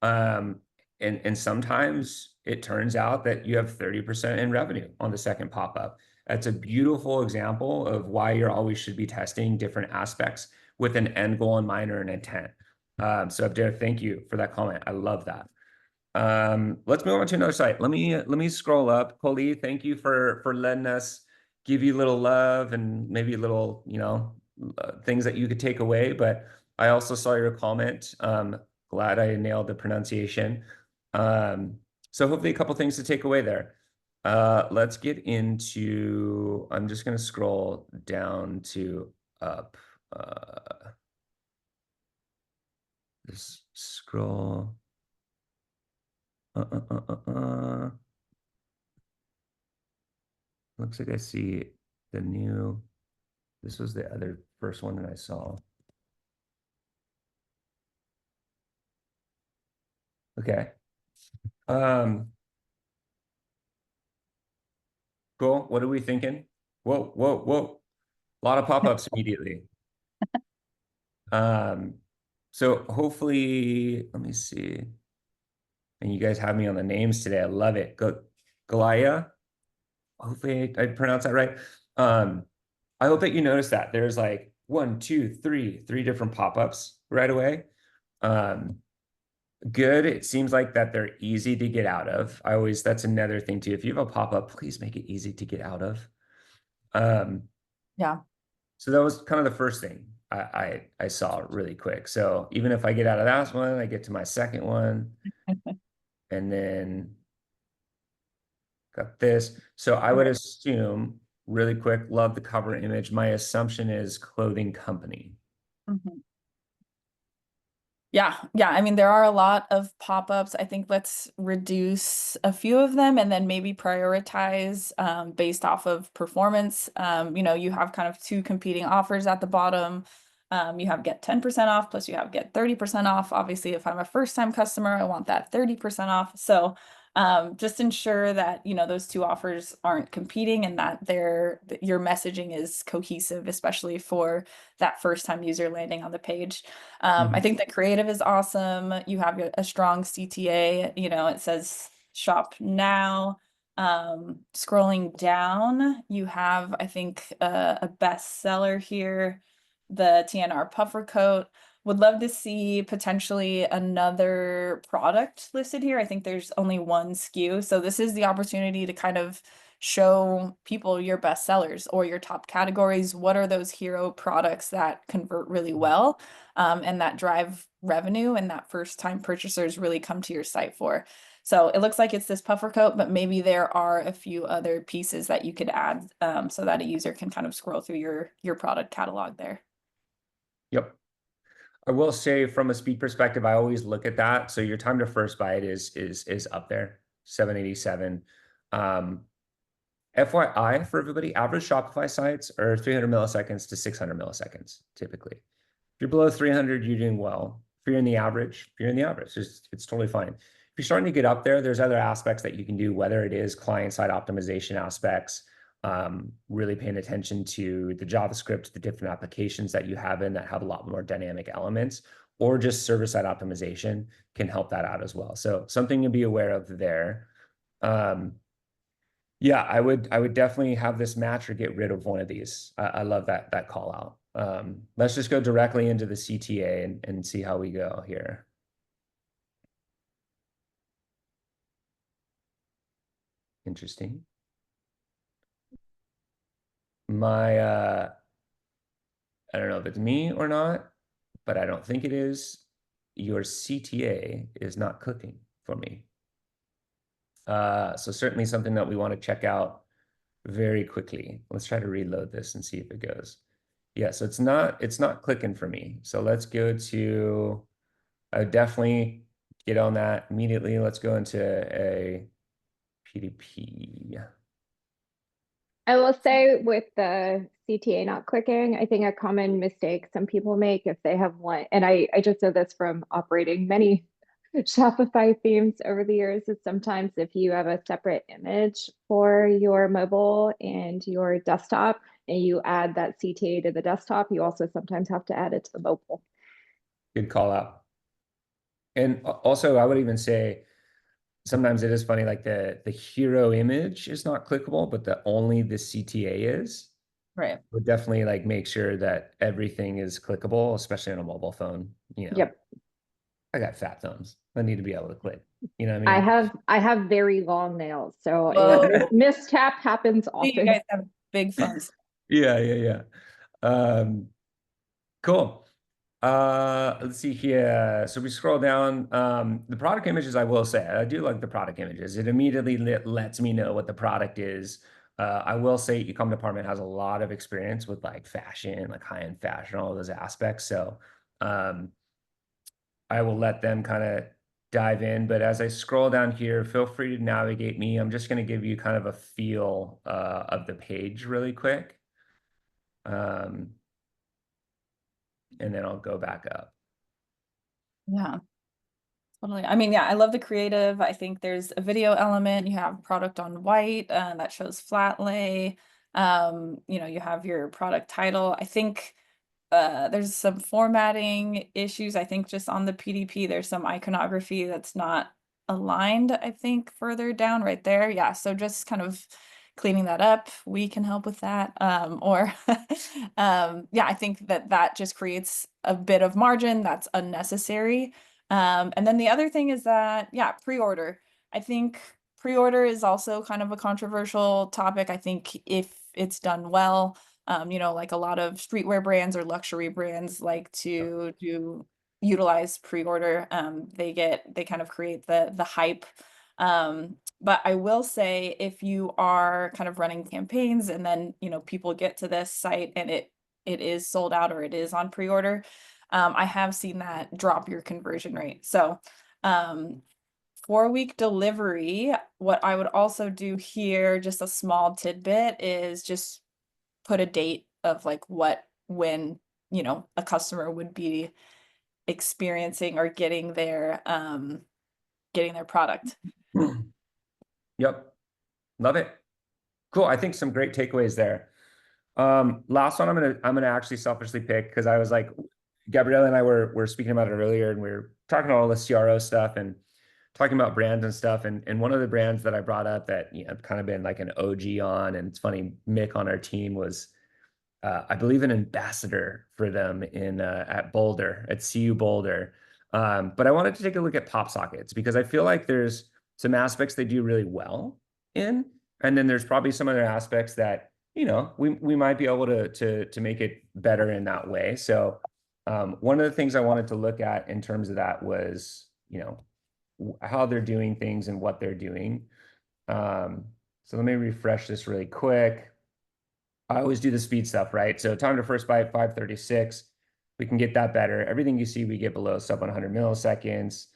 A: Um, and sometimes it turns out that you have 30% in revenue on the second pop-up. That's a beautiful example of why you always should be testing different aspects with an end goal in mind or an intent. So Abder, thank you for that comment. I love that. Let's move on to another site. Let me scroll up. Coley, thank you for letting us give you a little love and maybe a little, things that you could take away. But I also saw your comment. Glad I nailed the pronunciation. So hopefully a couple things to take away there. Let's get into, I'm just gonna scroll down to up. Just scroll. Looks like I see the new, this was the other first one that I saw. Okay. Cool. What are we thinking? Whoa, whoa, whoa. A lot of pop-ups immediately. So hopefully, let me see. And you guys have me on the names today. I love it. Galaya. Hopefully I pronounced that right. I hope that you notice that there's like one, two, three different pop-ups right away. Good. It seems like that they're easy to get out of. That's another thing too. If you have a pop-up, please make it easy to get out of.
C: Yeah.
A: So that was kind of the first thing I saw really quick. So even if I get out of that one, I get to my second one, and then got this. So I would assume really quick, love the cover image. My assumption is clothing company.
C: Mhm. Yeah, yeah. I mean, there are a lot of pop-ups. I think let's reduce a few of them and then maybe prioritize based off of performance. You have kind of two competing offers at the bottom. You have get 10% off, plus you have get 30% off. Obviously, if I'm a first-time customer, I want that 30% off. So just ensure that, those two offers aren't competing and that your messaging is cohesive, especially for that first-time user landing on the page. I think the creative is awesome. You have a strong CTA, it says shop now. Scrolling down, you have, I think, a bestseller here, the TNR puffer coat. Would love to see potentially another product listed here. I think there's only one SKU. So this is the opportunity to kind of show people your best sellers or your top categories. What are those hero products that convert really well and that drive revenue and that first time purchasers really come to your site for? So it looks like it's this puffer coat, but maybe there are a few other pieces that you could add so that a user can kind of scroll through your product catalog there.
A: Yep. I will say from a speed perspective, I always look at that. So your time to first byte is up there, 787. FYI for everybody, average Shopify sites are 300 milliseconds to 600 milliseconds typically. If you're below 300, you're doing well. If you're in the average, it's totally fine. If you're starting to get up there, there's other aspects that you can do, whether it is client-side optimization aspects, really paying attention to the JavaScript, the different applications that you have in that have a lot more dynamic elements, or just server-side optimization can help that out as well. So something to be aware of there. Yeah, I would definitely have this match or get rid of one of these. I love that call out. Let's just go directly into the CTA and see how we go here. Interesting. I don't know if it's me or not, but I don't think it is. Your CTA is not clicking for me. So certainly something that we want to check out very quickly. Let's try to reload this and see if it goes. Yeah, so it's not clicking for me. So let's go to, I would definitely get on that immediately. Let's go into a PDP.
B: I will say with the CTA not clicking, I think a common mistake some people make if they have one, and I just know this from operating many Shopify themes over the years, is sometimes if you have a separate image for your mobile and your desktop and you add that CTA to the desktop, you also sometimes have to add it to the mobile.
A: Good call out. And also, I would even say sometimes it is funny, like the hero image is not clickable, but only the CTA is.
C: Right.
A: Would definitely like make sure that everything is clickable, especially on a mobile phone.
B: Yep.
A: I got fat thumbs. I need to be able to click. You know what I
B: I
A: mean?
B: have very long nails, so a
C: Whoa.
B: mistap happens
C: You
B: often.
C: guys have big phones.
A: Yeah. Um, cool. Let's see here. So we scroll down. The product images, I will say, I do like the product images. It immediately lets me know what the product is. I will say e-com department has a lot of experience with like fashion, like high-end fashion, all those aspects. So I will let them kind of dive in. But as I scroll down here, feel free to navigate me. I'm just going to give you kind of a feel of the page really quick. And then I'll go back up.
C: Yeah. Totally. I mean, yeah, I love the creative. I think there's a video element. You have product on white that shows flat lay. You have your product title. I think there's some formatting issues. I think just on the PDP, there's some iconography that's not aligned, I think, further down right there. Yeah, so just kind of cleaning that up, we can help with that. Or yeah, I think that just creates a bit of margin that's unnecessary. And then the other thing is that, yeah, pre-order. I think pre-order is also kind of a controversial topic. I think if it's done well, like a lot of streetwear brands or luxury brands like to utilize pre-order. They kind of create the hype. But I will say if you are kind of running campaigns and then, people get to this site and it is sold out or it is on pre-order, I have seen that drop your conversion rate. So, 4-week delivery, what I would also do here, just a small tidbit, is just put a date of like when, a customer would be experiencing or getting their product.
A: Yep. Love it. Cool. I think some great takeaways there. Last one I'm gonna actually selfishly pick because I was like, Gabriella and I were speaking about it earlier, and we were talking about all the CRO stuff and talking about brands and stuff. And one of the brands that I brought up that I've kind of been like an OG on, and it's funny, Mick on our team was I believe an ambassador for them in at Boulder, at CU Boulder. But I wanted to take a look at pop sockets because I feel like there's some aspects they do really well in, and then there's probably some other aspects that we might be able to make it better in that way. So one of the things I wanted to look at in terms of that was how they're doing things and what they're doing. So let me refresh this really quick. I always do the speed stuff, right? So time to first byte, 536. We can get that better. Everything you see, we get below sub 100 milliseconds.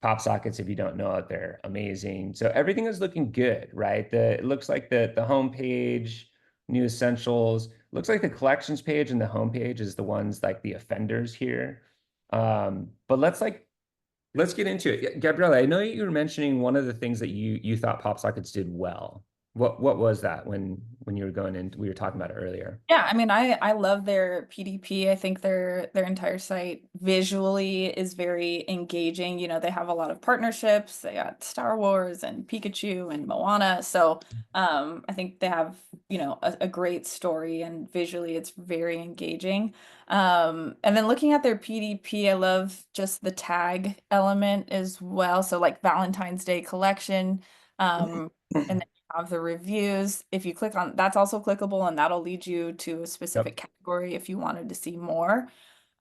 A: Pop sockets, if you don't know it, they're amazing. So everything is looking good, right? It looks like the home page, new essentials. Looks like the collections page and the home page is the ones like the offenders here. But let's get into it. Gabriella, I know you were mentioning one of the things that you thought pop sockets did well. What was that when you were going in? We were talking about it earlier.
C: Yeah, I mean, I love their PDP. I think their entire site visually is very engaging. They have a lot of partnerships. They got Star Wars and Pikachu and Moana. So I think they have, a great story, and visually it's very engaging. And then looking at their PDP, I love just the tag element as well. So like Valentine's Day collection. And then have the reviews. If you click on, that's also clickable, and that'll lead you to a specific
A: Yep.
C: category if you wanted to see more,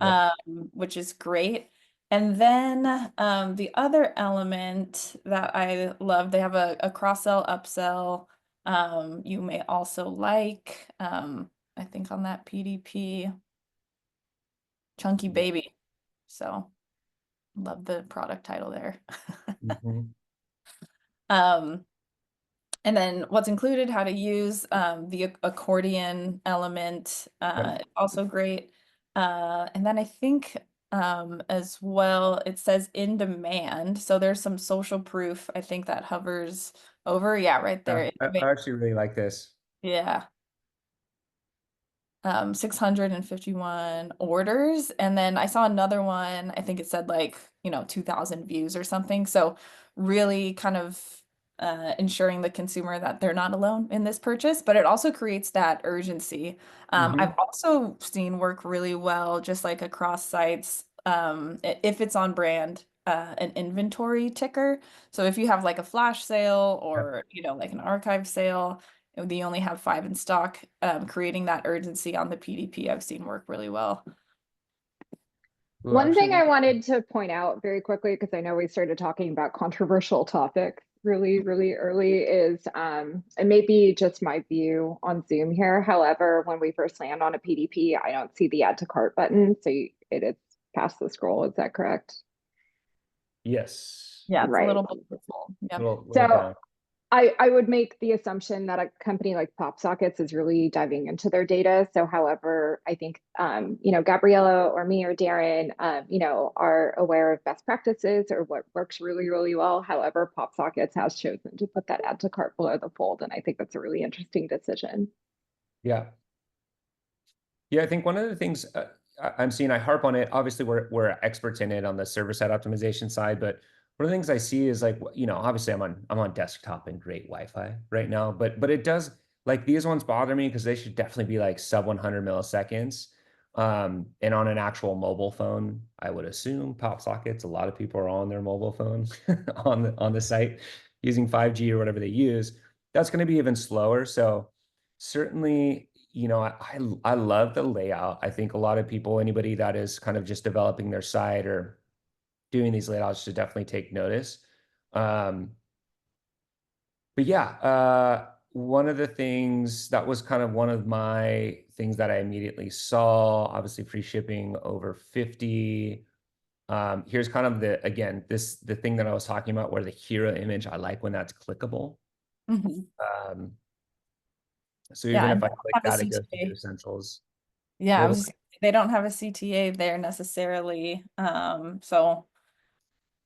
A: Yep.
C: which is great. And then the other element that I love, they have a cross-sell, upsell. You may also like, I think on that PDP, Chunky Baby. So love the product title there.
A: Mhm.
C: Um, And then what's included, how to use the accordion element,
A: Yep.
C: also great. And then I think as well, it says in demand. So there's some social proof, I think that hovers over. Yeah, right
A: Yeah,
C: there. In
A: I actually really like this.
C: Yeah. 651 orders. And then I saw another one, I think it said like, 2000 views or something. So really kind of ensuring the consumer that they're not alone in this purchase, but it also creates that urgency. I've
A: Hmm.
C: also seen work really well, just like across sites, if it's on brand, an inventory ticker. So if you have like a flash sale
A: Yep.
C: or, like an archive sale, they only have 5 in stock, creating that urgency on the PDP I've seen work really well.
A: Ooh,
B: One thing
A: actually,
B: I wanted to point out very quickly, because I know we started talking about controversial topics really, really early, is it may be just my view on Zoom here. However, when we first land on a PDP, I don't see the add to cart button. So it is past the scroll. Is that correct?
A: yes.
C: Yeah, it's a
B: Right.
C: little bit full. Yep.
A: Little
B: So
A: down.
B: I would make the assumption that a company like PopSockets is really diving into their data. So, however, I think Gabriella or me or Darren, are aware of best practices or what works really, really well. However, PopSockets has chosen to put that add to cart below the fold, and I think that's a really interesting decision.
A: Yeah. Yeah, I think one of the things I'm seeing, I harp on it. Obviously, we're experts in it on the server side optimization side, but one of the things I see is like, obviously I'm on desktop and great Wi-Fi right now, but it does like these ones bother me because they should definitely be like sub 100 milliseconds. And on an actual mobile phone, I would assume pop sockets. A lot of people are on their mobile phone on the site using 5G or whatever they use. That's going to be even slower. So certainly, I love the layout. I think a lot of people, anybody that is kind of just developing their site or doing these layouts should definitely take notice. Um, but yeah, one of the things that was kind of one of my things that I immediately saw, obviously free shipping over 50. Here's kind of the thing that I was talking about where the hero image, I like when that's clickable.
C: Mhm.
A: Um, so
C: Yeah,
A: even
C: and
A: if
C: they
A: I
C: don't
A: click
C: have a
A: that, it goes to the
C: CTA.
A: essentials.
C: Yeah, I
A: What
C: was
A: was
C: just, they don't have a CTA there necessarily. So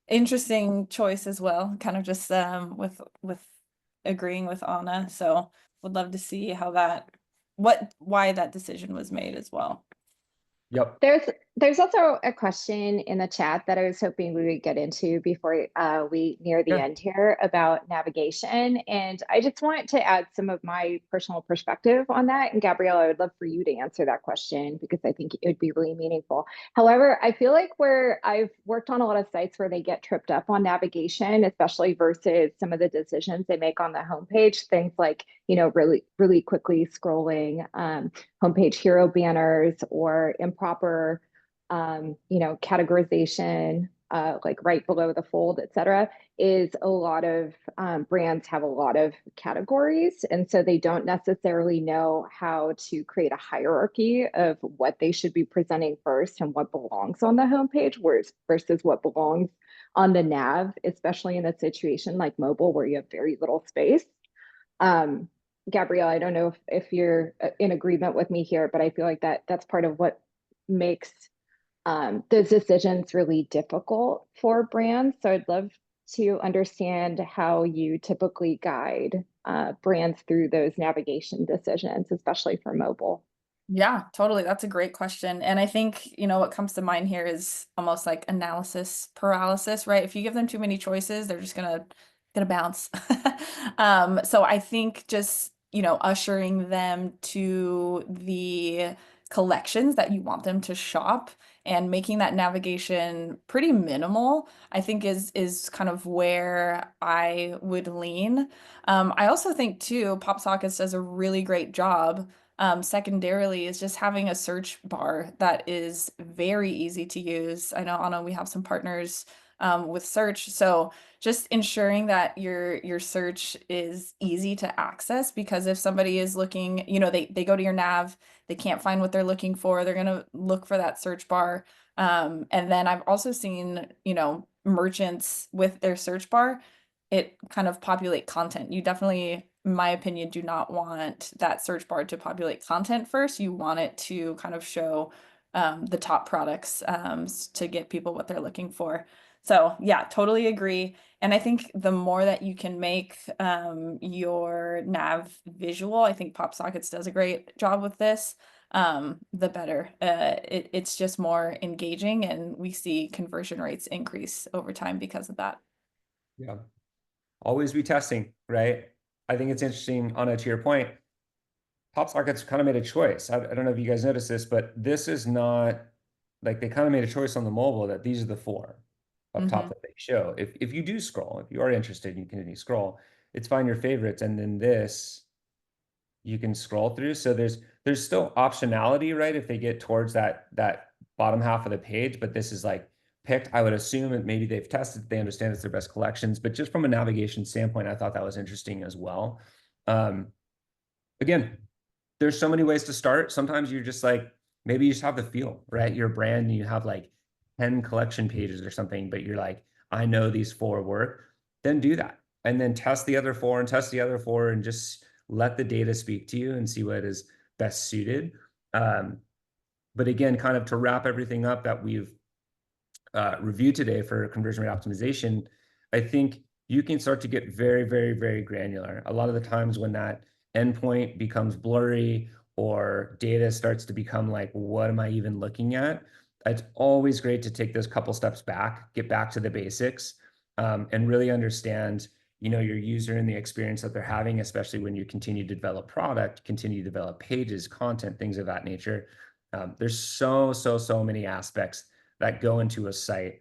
C: interesting choice as well. Kind of just with agreeing with Anna. So would love to see how why that decision was made as well.
A: Yep.
B: There's also a question in the chat that I was hoping we would get into before we near the
A: Yeah.
B: end here about navigation. And I just wanted to add some of my personal perspective on that. And Gabrielle, I would love for you to answer that question because I think it would be really meaningful. However, I feel like where I've worked on a lot of sites where they get tripped up on navigation, especially versus some of the decisions they make on the homepage, things like, really, really quickly scrolling. Homepage hero banners or improper, categorization, like right below the fold, et cetera, is a lot of brands have a lot of categories. And so they don't necessarily know how to create a hierarchy of what they should be presenting first and what belongs on the homepage versus what belongs on the nav, especially in a situation like mobile where you have very little space. Um, Gabrielle, I don't know if you're in agreement with me here, but I feel like that's part of what makes those decisions really difficult for brands. So I'd love to understand how you typically guide brands through those navigation decisions, especially for mobile.
C: Yeah, totally. That's a great question. And I think, what comes to mind here is almost like analysis paralysis, right? If you give them too many choices, they're just gonna bounce. So I think just, ushering them to the collections that you want them to shop and making that navigation pretty minimal, I think is kind of where I would lean. I also think too, PopSockets does a really great job secondarily is just having a search bar that is very easy to use. I know, Anna, we have some partners with search. So just ensuring that your search is easy to access because if somebody is looking, they go to your nav, they can't find what they're looking for, they're gonna look for that search bar. And then I've also seen, merchants with their search bar, it kind of populate content. You definitely in my opinion, do not want that search bar to populate content first. You want it to kind of show the top products to get people what they're looking for. So yeah, totally agree. And I think the more that you can make your nav visual, I think PopSockets does a great job with this, the better. It's just more engaging, and we see conversion rates increase over time because of that.
A: Yeah. Always be testing, right? I think it's interesting, Anna, to your point, PopSockets kind of made a choice. I don't know if you guys noticed this, but this is not like they kind of made a choice on the mobile that these are the four up top that they show. If you do scroll, if you are interested, you can scroll. It's find your favorites, and then this you can scroll through. So there's still optionality, right? If they get towards that bottom half of the page, but this is like picked. I would assume that maybe they've tested, they understand it's their best collections, but just from a navigation standpoint, I thought that was interesting as well. Again, there's so many ways to start. Sometimes you're just like, maybe you just have the feel, right? You're a brand and you have like 10 collection pages or something, but you're like, I know these four work. Then do that. And then test the other four and test the other four and just let the data speak to you and see what is best suited. But again, kind of to wrap everything up that we've reviewed today for conversion rate optimization, I think you can start to get very, very, very granular. A lot of the times when that endpoint becomes blurry or data starts to become like, what am I even looking at? It's always great to take those couple steps back, get back to the basics, and really understand, your user and the experience that they're having, especially when you continue to develop product, continue to develop pages, content, things of that nature. There's so many aspects that go into a site.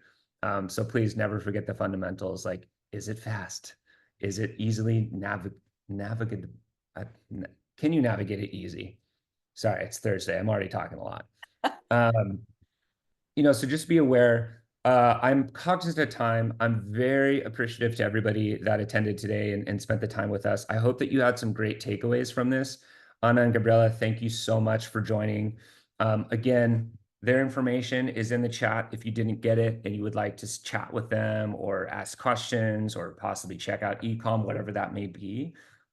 A: So please never forget the fundamentals. Like, is it fast? Is it easily navigate? Can you navigate it easy? Sorry, it's Thursday. I'm already talking a lot. So just be aware. I'm cognizant of time. I'm very appreciative to everybody that attended today and spent the time with us. I hope that you had some great takeaways from this. Anna and Gabriela, thank you so much for joining. Again, their information is in the chat if you didn't get it and you would like to chat with them or ask questions or possibly check out ecom, whatever that may be.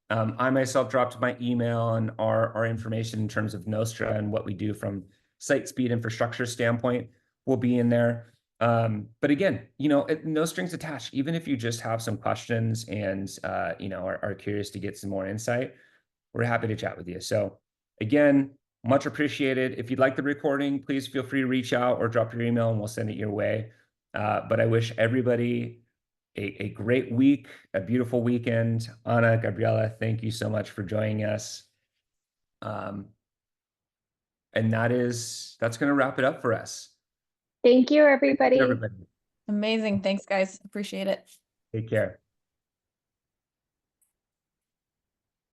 A: I myself dropped my email and our information in terms of Nostra and what we do from site speed infrastructure standpoint will be in there. But again, no strings attached. Even if you just have some questions and are curious to get some more insight, we're happy to chat with you. So again, much appreciated. If you'd like the recording, please feel free to reach out or drop your email and we'll send it your way. But I wish everybody a great week, a beautiful weekend. Anna, Gabriela, thank you so much for joining us. And that's going to wrap it up for us.
B: Thank you, everybody.
A: Everybody,
C: Amazing. Thanks, guys. Appreciate it.
A: take care.